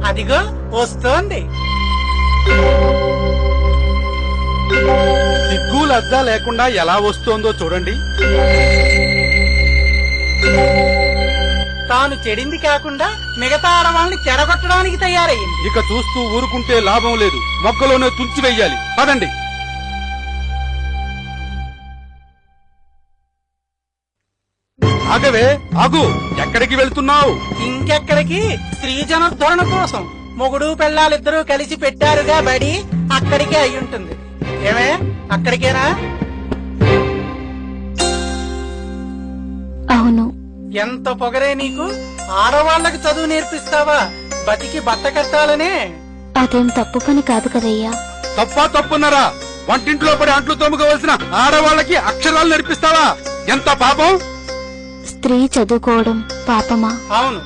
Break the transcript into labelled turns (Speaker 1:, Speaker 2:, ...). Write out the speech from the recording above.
Speaker 1: అదిగో వస్తోంది.
Speaker 2: సిగ్గు లజ్జ లేకుండా ఎలా వస్తోందో చూడండి.
Speaker 1: తాను చెడింది కాకుండా మిగతా ఆడవాళ్ళని చెడగొట్టడానికి తయారయ్యింది.
Speaker 2: ఇక చూస్తూ ఊరుకుంటే లాభం లేదు, మొక్కలోనే తుంచి వెయ్యాలి. పదండి. ఆగవే, ఆగు. ఎక్కడికి వెళ్తున్నావు?
Speaker 1: ఇంకెక్కడికి? స్త్రీ జనోద్ధరణ కోసం. మొగుడు పెళ్ళాలిద్దరూ కలిసి పెట్టారుగా బడి, అక్కడికే అయి ఉంటుంది. ఏమే, అక్కడికేనా?
Speaker 3: అవును.
Speaker 1: ఎంత పొగరే నీకు! ఆడవాళ్లకు చదువు నేర్పిస్తావా? బతికి బట్ట కట్టాలనే.
Speaker 3: అదేం తప్పు పని కాదు కదయ్యా.
Speaker 2: తప్పున్నారా? వంటింట్లో పడి అంట్లు తోముకోవలసిన ఆడవాళ్ళకి అక్షరాలు నేర్పిస్తావా? ఎంత పాపం!
Speaker 3: స్త్రీ చదువుకోవడం పాపమా?
Speaker 1: అవును.